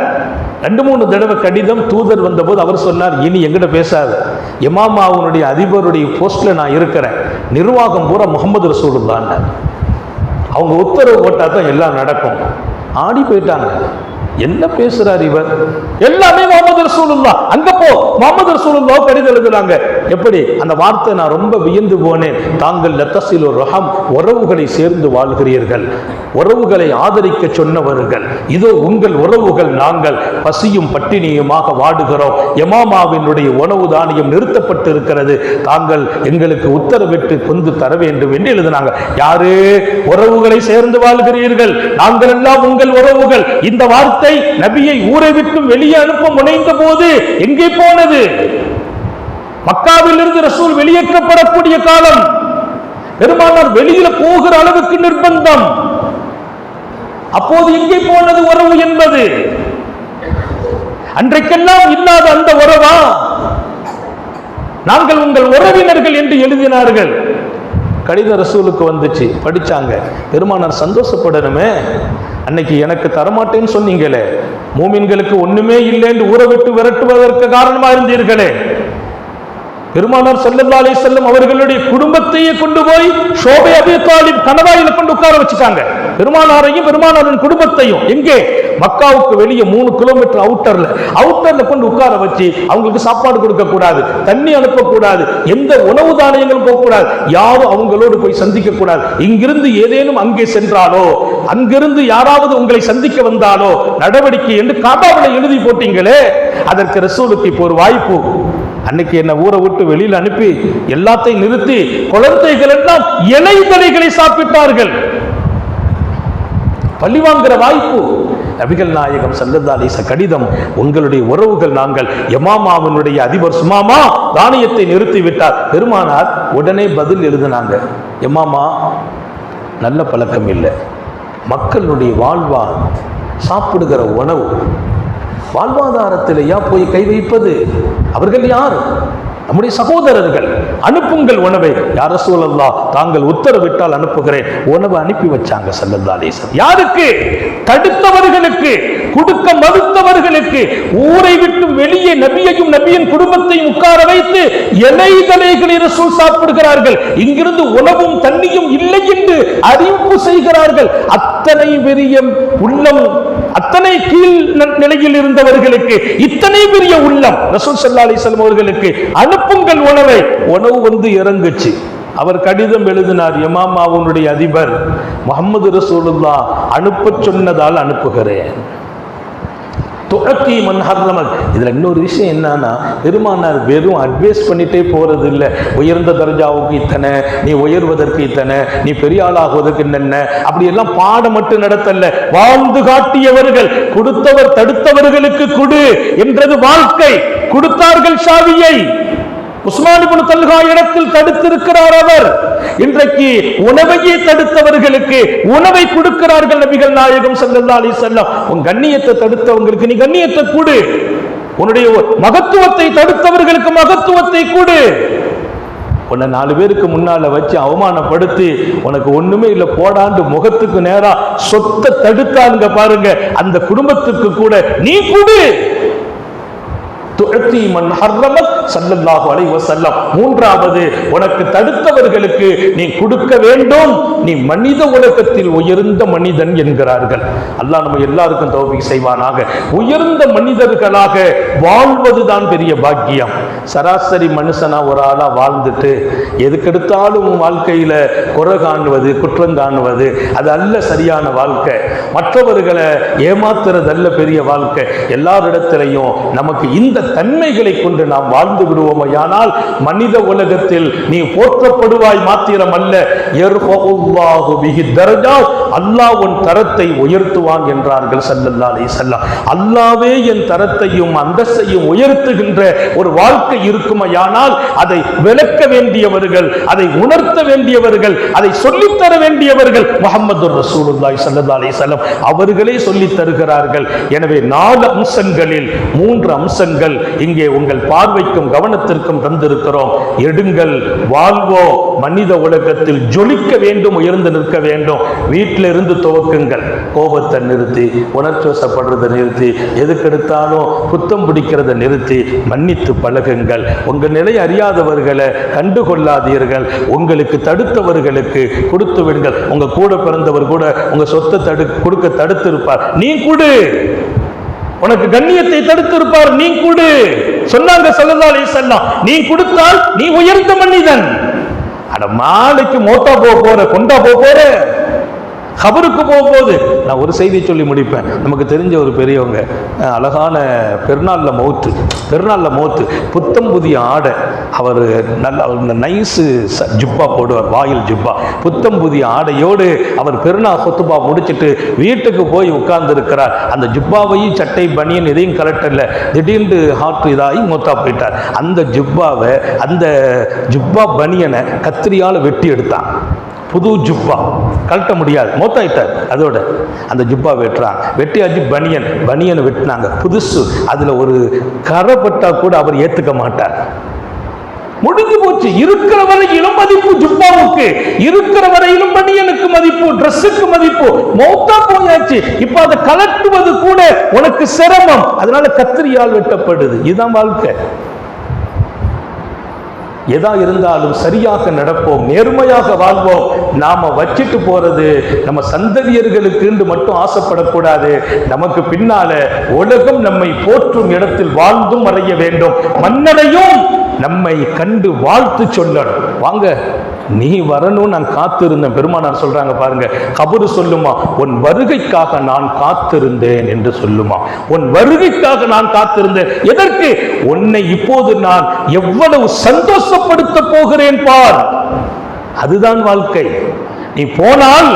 2-3 தடவை கடிதம் தூதர் வந்தபோது அவர் சொன்னார், இனி எங்கிட்ட பேசாது, இமாமாவுடைய அதிபருடைய போஸ்ட்ல நான் இருக்கிறேன், நிர்வாகம் பூரா முகமது ரசூலுல்லாஹ், அவங்க உத்தரவு போட்டா தான் எல்லாம் நடக்கும். ஆடி போயிட்டாங்க. என்ன பேசுறார் இவர், எல்லாமே முஹம்மது ரசூலுல்லாஹ், அங்க போ முஹம்மது ரசூலுல்லாஹ் கடிதம் எழுதுறாங்க. எப்படி அந்த வார்த்தை நான் ரொம்ப வியந்து போனேன். தாங்கள் லத்தசிலு ரஹம், உறவுகளை சேர்ந்து வாழ்கிறீர்கள், உறவுகளை ஆதரிக்க சொன்னவர்கள், இதோ உங்கள் உறவுகள் நாங்கள் பசியும் பட்டினியுமாக வாடுகிறோம், யமாமாவினுடைய உணவு தானியம் நிறுத்தப்பட்டு இருக்கிறது, தாங்கள் எங்களுக்கு உத்தரவிட்டு கொண்டு தர வேண்டும் என்று எழுதினாங்க. யாரு? உறவுகளை சேர்ந்து வாழ்கிறீர்கள், நாங்கள் எல்லாம் உங்கள் உறவுகள். இந்த வார்த்தை நபியை ஊரை விட்டு வெளியே அனுப்ப முனைந்த போது எங்கே போனது? மக்காவில் இருந்து ரசூல் வெளியேற்றப்படக்கூடிய காலம், பெருமானார் வெளியில போகிற அளவுக்கு நிர்பந்தம். அப்போது எங்கே போனது உறவு என்பது? அன்றைக்கெல்லாம் இல்லாத அந்த உறவா? நாங்கள் உங்கள் உறவினர்கள் என்று எழுதினார்கள். கடித ரசூலுக்கு வந்துச்சு, படிச்சாங்க. பெருமானார் சந்தோஷப்படணுமே, அன்னைக்கு எனக்கு தரமாட்டேன்னு சொன்னீங்களே, மூமின்களுக்கு ஒண்ணுமே இல்லைன்னு ஊரை விட்டு விரட்டுவதற்கு காரணமா இருந்தீர்களே, பெருமானார் ஸல்லல்லாஹு அலைஹி வஸல்லம் அவர்களுடைய குடும்பத்தையே கொண்டு போய் ஷோபை அபீ தாலிப் கணவாயில கொண்டு உட்கார வச்சுட்டாங்க. பெருமானாரையும் பெருமானாரின் குடும்பத்தையும். எங்கே? மக்காவுக்கு வெளியே 3 கிலோமீட்டர் அவுட்டர்ல கொண்டு உட்கார வச்சு அவங்களுக்கு சாப்பாடு கொடுக்க கூடாது, தண்ணி அனுப்பக்கூடாது, எந்த உணவு தானியங்களும் போகக்கூடாது, யாரும் அவங்களோடு போய் சந்திக்க கூடாது. இங்கிருந்து ஏதேனும் அங்கே சென்றாலோ, அங்கிருந்து யாராவது உங்களை சந்திக்க வந்தாலோ நடவடிக்கை என்று காபாவில் எழுதி போட்டீங்களே. அதற்கு ரசூலுக்கு இப்போ ஒரு வாய்ப்பு. அன்னைக்கு என்ன ஊரை விட்டு வெளியில் அனுப்பி எல்லாத்தையும் நிறுத்தி குழந்தைகள் எல்லாம் இலைதலைகளை சாப்பிட்டார்கள். பழி வாங்குற வாய்ப்பு. நபிகள் நாயகம் ஸல்லல்லாஹு அலைஹி வஸல்லம் கடிதம், உங்களுடைய உறவுகள் நாங்கள் யமாமாவினுடைய அதிபர் சுமாமா தானியத்தை நிறுத்தி விட்டார். பெருமானார் உடனே பதில் எழுதினாங்க, யமாமா நல்ல பழக்கம் இல்லை, மக்களுடைய சாப்பிடுகிற உணவு வாழ்வாதாரத்திலேயா போய் கை வைப்பது? அவர்கள் யார்? நம்முடைய சகோதரர்கள். அனுப்புங்கள் உணவை. யா ரசூலல்லாஹ், தாங்கள் உத்தரவிட்டால் அனுப்புகிறேன். உணவு அனுப்பி வச்சாங்க ஸல்லல்லாஹு அலைஹி வஸல்லம். யாருக்கு? தடுத்தவர்களுக்கு, கொடுக்க மறுத்தவர்களுக்கு. ஊரை விட்டு வெளியே நபியையும் நபியின் குடும்பத்தையும் உட்கார வைத்து இலைதலைகளை ரசூல் சாப்பிடுகிறார்கள். இங்கிருந்து உணவும் தண்ணியும் இல்லை என்று அறிவிப்பு செய்கிறார்கள். அத்தனை பெரிய உள்ளம், அத்தனை கீழ் நிலையில் இருந்தவர்களுக்கு இத்தனை பெரிய உள்ளம் ரசூல் ஸல்லல்லாஹு அலைஹி வஸல்லம் அவர்களுக்கு அனுப்புங்கள் உணவை. உணவு வந்து இறங்குச்சு. அவர் கடிதம் எழுதினார், யமாமாவுடைய அதிபர் முஹம்மது ரசூலுல்லாஹ் அனுப்ப சொன்னதால் அனுப்புகிறேன். இதுல இன்னொரு விஷயம் என்னன்னா, பெருமானார் வெறும் அட்வைஸ் பண்ணிட்டே போறது இல்லை. உயர்ந்த தர்ஜாவுக்கு இத்தனை, நீ உயர்வதற்கு இத்தனை, நீ பெரிய ஆளாகுவதற்கு என்ன, அப்படி எல்லாம் பாடம் மட்டும் நடத்தல, வாழ்ந்து காட்டியவர்கள். கொடுத்தவர் தடுத்தவர்களுக்கு கொடு என்றது வாழ்க்கை. கொடுத்தார்கள் சாவியை. உஸ்மான் இப்னு தல்ஹா இடத்தில் தடுத்திருக்கிறார் அவர். இன்றைக்கு உணவையே தடுத்தவர்களுக்கு உணவை கொடுக்கிறார்கள் நபிகள் நாயகம் ஸல்லல்லாஹு அலைஹி வஸல்லம். உன் கண்ணியத்தை தடுத்தவங்களுக்கு நீ கண்ணியத்தை கொடு, உன்னுடைய மகத்துவத்தை தடுத்தவர்களுக்கு மகத்துவத்தை கொடு. உன்னை 4 பேருக்கு முன்னால வச்சு அவமானப்படுத்தி உனக்கு ஒண்ணுமே இல்லை போடாண்டு முகத்துக்கு நேரா சொத்தை தடுத்தாங்க பாருங்க, அந்த குடும்பத்துக்கு கூட நீ கொடு. மூன்றாவது, உனக்கு தடுத்தவர்களுக்கு நீ கொடுக்க வேண்டும். நீ மனித உலகத்தில் உயர்ந்த மனிதன் என்கிறார்கள். அல்லாஹ் நம்ம எல்லாருக்கும் தௌஃபீக் செய்வானாக. உயர்ந்த மனிதர்களாக வாழ்வதுதான் பெரிய பாக்கியம். சராசரி மனுஷனா ஒரு ஆளா வாழ்ந்துட்டு எதுக்கெடுத்தாலும் வாழ்க்கையில குறை காணுவது, குற்றம் காணுவது, அது அல்ல சரியான வாழ்க்கை. மற்றவர்களை ஏமாத்துறதல்ல பெரிய வாழ்க்கை. எல்லாரிடத்திலையும் நமக்கு இந்த தன்மைகளை கொண்டு நாம் வாழ்ந்து விடுவோமையானால் மனித உலகத்தில் நீ போற்றப்படுவாய் மாத்திரம் அல்ல, அல்லாஹ் உன் தரத்தை உயர்த்துவான் என்றார்கள் ஸல்லல்லாஹு அலைஹி வஸல்லம். அல்லாஹ்வே என் தரத்தையும் அந்தஸ்தையும் உயர்த்துகின்ற ஒரு வாழ்க்கை இருக்குமையானால் அதை விளக்க வேண்டியவர்கள், அதை உணர்த்த வேண்டியவர்கள், அதை சொல்லித்தர வேண்டியவர்கள் முஹம்மதுர் ரசூலுல்லாஹி ஸல்லல்லாஹு அலைஹி வஸல்லம் அவர்களே சொல்லித் தருகிறார்கள். எனவே 4 அம்சங்களில் 3 அம்சங்கள் இங்கே உங்கள் பார்வைக்கும் கவனத்திற்கும் தந்திருக்கிறோம். எடுங்கள், வாழ்வோ மனித உலகத்தில் ஜொலிக்க வேண்டும், உயர்ந்து நிற்க வேண்டும். வீட்டில இருந்து துவக்குங்கள். கோபத்தை நிறுத்தி, உணர்ச்சி வசப்படுறதை நிறுத்தி, எதுக்கெடுத்தாலும் குத்தம் பிடிக்கிறத நிறுத்தி மன்னித்து பழகுங்கள். உங்க நிலை அறியாதவர்களை கண்டுகொள்ளாதீர்கள். உங்களுக்கு தடுத்தவர்களுக்கு கொடுத்து விடுங்கள். உங்க கூட பிறந்தவர் கூட உங்க சொத்தை கொடுக்க தடுத்து இருப்பார், நீ கொடு. உனக்கு கண்ணியத்தை தடுத்திருப்பார், நீ கொடு. சொன்னாங்க ஸல்லல்லாஹு அலைஹி வஸல்லம், நீ கொடுத்தால் நீ உயர்ந்த மனிதன். அட மாலைக்கு மோட்டா போற, கொண்டா போற, கபருக்கு போகும்போது. நான் ஒரு செய்தி சொல்லி முடிப்பேன். நமக்கு தெரிஞ்ச ஒரு பெரியவங்க அழகான பெருநாளில் மௌத்து, புத்தம் புதிய ஆடை. அவர் நல்ல நைஸு ஜுப்பா போடுவார், வாயில் ஜுப்பா. புத்தம் புதிய ஆடையோடு அவர் பெருநாள் கொத்துபா முடிச்சுட்டு வீட்டுக்கு போய் உட்கார்ந்து இருக்கிறார். அந்த ஜுப்பாவையும் சட்டை பனியன் இதையும் கலெக்டர்ல திடீர்னு ஹார்ட் இதாகி மொத்தா போயிட்டார். அந்த ஜுப்பா பனியனை கத்திரியால் வெட்டி எடுத்தான். புது ஜுப்பா கழட்ட முடியாது, மொத்தாயிட்டார். அதோட அந்த ஜுப்பா வெட்டியாச்சு. பனியனை வெட்டினாங்க புதுசு. அதுல ஒரு கரை பட்டா கூட அவர் ஏத்துக்க மாட்டார். முடிஞ்சு போச்சு. இருக்கிற வரையிலும் மதிப்பு ஜுப்பாவுக்கு, இருக்கிற வரையிலும் பனியனுக்கு மதிப்பு, டிரெஸ்ஸுக்கு மதிப்பு. மௌத்தா போயாச்சு. இப்ப அதை கலட்டுவது கூட உனக்கு சிரமம். அதனால கத்திரியால் வெட்டப்படுது. இதுதான் வாழ்க்கை. எதா இருந்தாலும் சரியாக நடப்போம், நேர்மையாக வாழ்வோம். நாம வச்சிட்டு போறது நம்ம சந்ததியர்களுக்கு மட்டும் ஆசைப்படக்கூடாது. நமக்கு பின்னால உலகம் நம்மை போற்றும் இடத்தில் வாழ்ந்தும் மறைய வேண்டும். மன்னரையும் நம்மை கண்டு வாழ்த்து சொல்லணும். வாங்க, நீ வரணும், நான் காத்திருந்தேன். பெருமானார் சொல்றாங்க பாருங்க, கபரு சொல்லுமா, உன் வருகைக்காக நான் காத்திருந்தேன் என்று சொல்லுமா. உன் வருகைக்காக நான் காத்திருந்தேன். எதற்கு? உன்னை இப்போது நான் எவ்வளவு சந்தோஷப்படுத்த போகிறேன் பார். அதுதான் வாழ்க்கை. நீ போனால்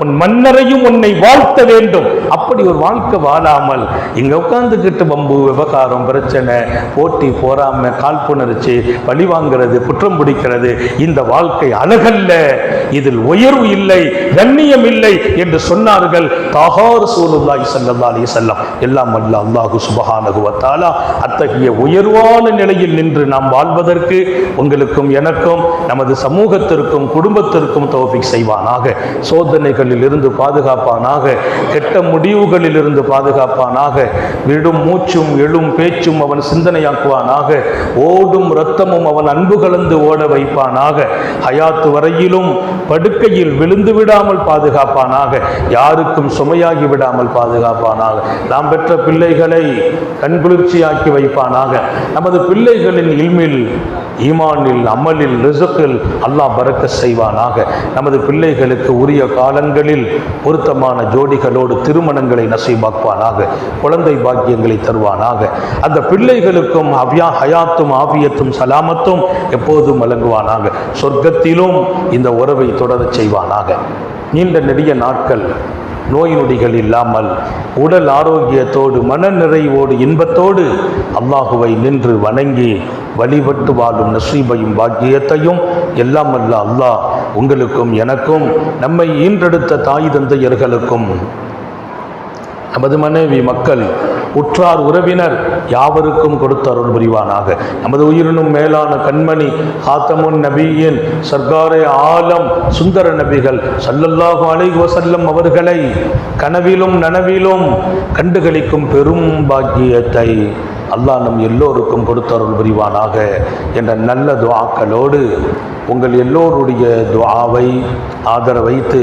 உன் மன்னரையும் உன்னை வாழ்த்த வேண்டும். அப்படி ஒரு வாழ்க்கை வாழாமல் இங்க உட்கார்ந்துக்கிட்டு பம்பு, விவகாரம், பிரச்சனை, போட்டி, போராம, காழ்ப்புணர்ச்சி, பழி வாங்கிறது, குற்றம் பிடிக்கிறது, இந்த வாழ்க்கை அழகல்ல. இதில் உயர்வு இல்லை, கண்ணியம் இல்லை என்று சொன்னார்கள் ரசூலுல்லாஹி ஸல்லல்லாஹு அலைஹி வஸல்லம். எல்லாம் வல்ல அல்லாஹ் சுப்ஹானஹு வ தஆலா அத்தகைய உயர்வான நிலையில் நின்று நாம் வாழ்வதற்கு உங்களுக்கும் எனக்கும் நமது சமூகத்திற்கும் குடும்பத்திற்கும் தௌஃபீக் செய்வானாக. சோதனைகளில் இருந்து பாதுகாப்பானாக, கெட்ட முடிவுகளில் இருந்து பாதுகாப்பானாக. விடும் மூச்சும் எழும் பேச்சும் அவன் சிந்தனையாக்குவானாக. ஓடும் இரத்தமும் அவன் அன்பு கலந்து ஓட வைப்பானாக. ஹயாத்து வரையிலும் படுக்கையில் விழுந்து விடாமல் பாதுகாப்பானாக. யாருக்கும் சுமையாகி விடாமல் பாதுகாப்பானாக. நாம் பெற்ற பிள்ளைகளை கண்குளிர்ச்சியாக்கி வைப்பானாக. நமது பிள்ளைகளின் இல்மில், ஈமானில், அமலில், ரிசுக்கில் அல்லாஹ் பரக்கத் செய்வானாக. நமது பிள்ளைகளுக்கு உரிய காலங்களில் பொருத்தமான ஜோடிகளோடு திருமணங்களை நசீபாக்குவானாக. குழந்தை பாக்கியங்களை தருவானாக. அந்த பிள்ளைகளுக்கும் ஹயாத்தும் ஆபியத்தும் சலாமத்தும் எப்போதும் வழங்குவானாக. சொர்க்கத்திலும் இந்த உறவை தொடரச் செய்வானாக. நீண்ட நெடிய நாட்கள் நோய் நொடிகள் இல்லாமல் உடல் ஆரோக்கியத்தோடு மன நிறைவோடு இன்பத்தோடு அல்லாஹுவை நின்று வணங்கி வழிபட்டு வாழும் நசீபையும் பாக்கியத்தையும் எல்லாம் வல்ல அல்லாஹ் உங்களுக்கும் எனக்கும், நம்மை ஈன்றெடுத்த தாய் தந்தையர்களுக்கும், நமது மனைவி, மக்கள், உற்றார், உறவினர் யாவருக்கும் கொடுத்து அருள் புரிவானாக. நமது உயிரினும் மேலான கண்மணி ஹாத்தமுன் நபியின் சர்க்காரே ஆலம் சுந்தர நபிகள் ஸல்லல்லாஹு அலைஹி வஸல்லம் அவர்களை கனவிலும் நனவிலும் கண்டுகளிக்கும் பெரும் பாக்கியத்தை அல்லாஹ் நம் எல்லோருக்கும் கொடுத்தருள் புரிவானாக என்ற நல்ல துஆக்களோடு உங்கள் எல்லோருடைய துஆவை ஆதரவைத்து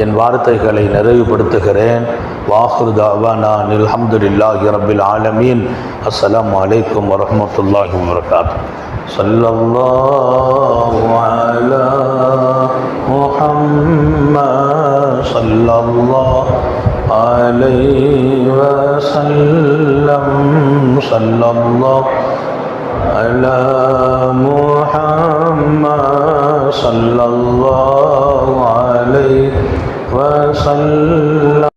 என் வார்த்தைகளை நிறைவுபடுத்துகிறேன். வாஹிரு தஅவானா அல்ஹம்துலில்லாஹி ரப்பில் ஆலமீன். அஸ்ஸலாமு அலைக்கும் வரஹ்மத்துல்லாஹி வபரகாத்துஹு. ஸல்லல்லாஹு அலா முஹம்மத் ஸல்லல்லாஹு அலைஹி வஸல்லம். ஸல்லல்லாஹு அலா முஹம்மத் ஸல்லல்லாஹு அலைஹி வஸல்லம்.